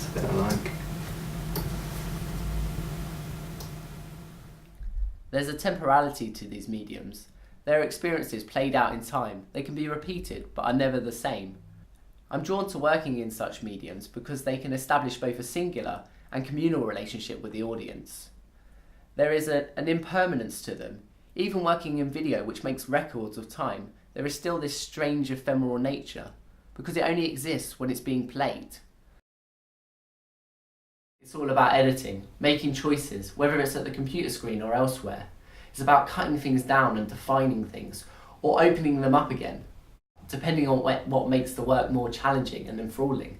That's a bit alike. There's a temporality to these mediums. Their experiences played out in time. They can be repeated, but are never the same. I'm drawn to working in such mediums because they can establish both a singular and communal relationship with the audience. There is an impermanence to them. Even working in video, which makes records of time, there is still this strange ephemeral nature, because it only exists when it's being played. It's all about editing, making choices, whether it's at the computer screen or elsewhere. It's about cutting things down and defining things, or opening them up again, depending on what makes the work more challenging and enthralling.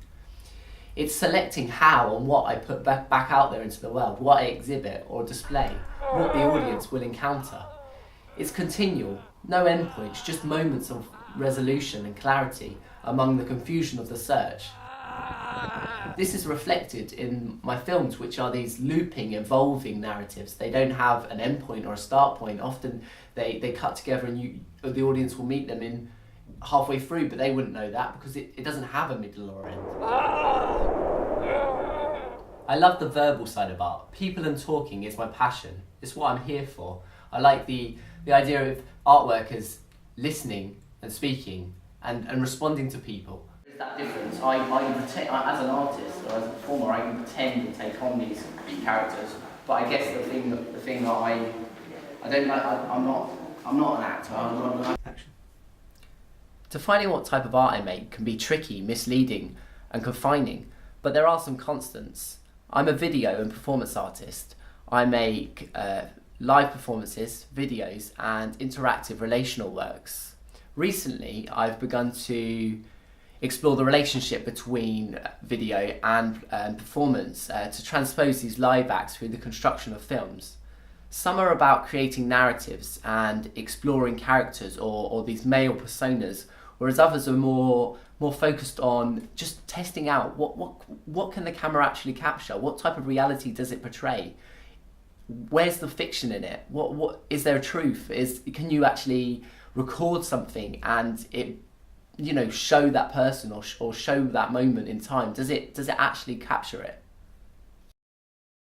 It's selecting how and what I put back out there into the world, what I exhibit or display, what the audience will encounter. It's continual, no endpoints, just moments of resolution and clarity among the confusion of the search. This is reflected in my films, which are these looping, evolving narratives. They don't have an endpoint or a start point. Often they cut together and the audience will meet them in halfway through, but they wouldn't know that because it doesn't have a middle or end. I love the verbal side of art. People and talking is my passion. It's what I'm here for. I like the idea of artwork as listening and speaking and responding to people. There's that difference. I can pretend, as an artist or as a performer, I can pretend and take on these characters. But I guess the thing that I don't like, I'm not an actor. I'm not an actor. Defining what type of art I make can be tricky, misleading and confining, but there are some constants. I'm a video and performance artist. I make live performances, videos and interactive relational works. Recently, I've begun to explore the relationship between video and performance to transpose these live acts through the construction of films. Some are about creating narratives and exploring characters or these male personas, whereas others are more focused on just testing out what can the camera actually capture, what type of reality does it portray, where's the fiction in it, what is there a truth, can you actually record something and it show that person or show that moment in time, does it actually capture it?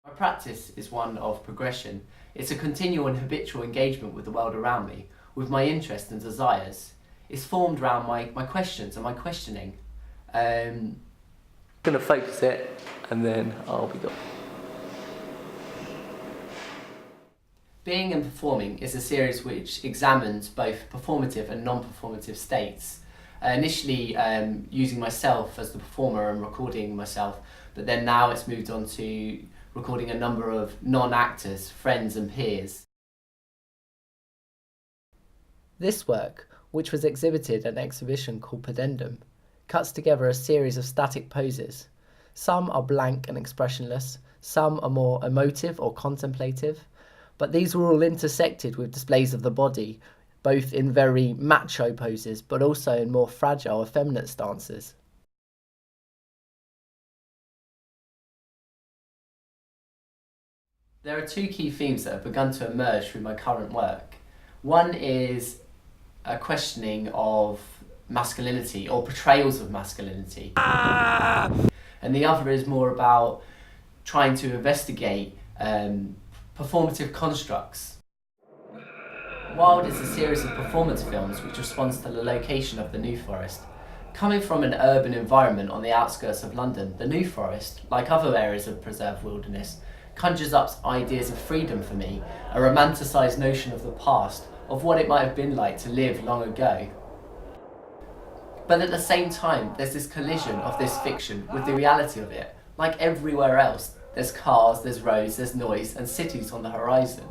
My practice is one of progression. It's a continual and habitual engagement with the world around me, with my interests and desires. It's formed around my questions and my questioning. I'm going to focus it and then I'll be gone. Being and Performing is a series which examines both performative and non-performative states. Initially using myself as the performer and recording myself, but then now it's moved on to recording a number of non-actors, friends and peers. This work, which was exhibited at an exhibition called Pudendum, cuts together a series of static poses. Some are blank and expressionless, some are more emotive or contemplative, but these were all intersected with displays of the body, both in very macho poses, but also in more fragile, effeminate stances. There are two key themes that have begun to emerge through my current work. One is a questioning of masculinity or portrayals of masculinity. And the other is more about trying to investigate performative constructs. Wild is a series of performance films which responds to the location of the New Forest. Coming from an urban environment on the outskirts of London, the New Forest, like other areas of preserved wilderness, conjures up ideas of freedom for me, a romanticised notion of the past, of what it might have been like to live long ago. But at the same time, there's this collision of this fiction with the reality of it. Like everywhere else, there's cars, there's roads, there's noise, and cities on the horizon.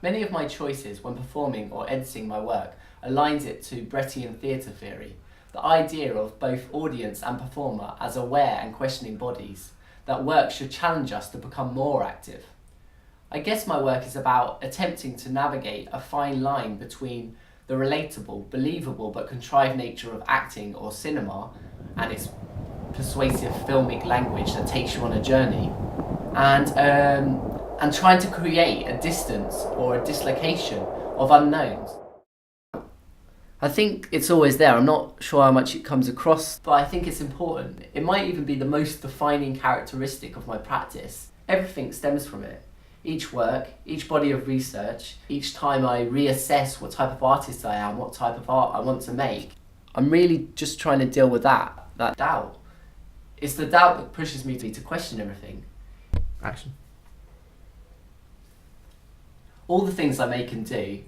Many of my choices when performing or editing my work aligns it to Brettian theatre theory, the idea of both audience and performer as aware and questioning bodies, that work should challenge us to become more active. I guess my work is about attempting to navigate a fine line between the relatable, believable but contrived nature of acting or cinema and its persuasive filmic language that takes you on a journey, and trying to create a distance or a dislocation of unknowns. I think it's always there. I'm not sure how much it comes across, but I think it's important. It might even be the most defining characteristic of my practice. Everything stems from it. Each work, each body of research, each time I reassess what type of artist I am, what type of art I want to make, I'm really just trying to deal with that doubt. It's the doubt that pushes me to question everything. Action. All the things I make and do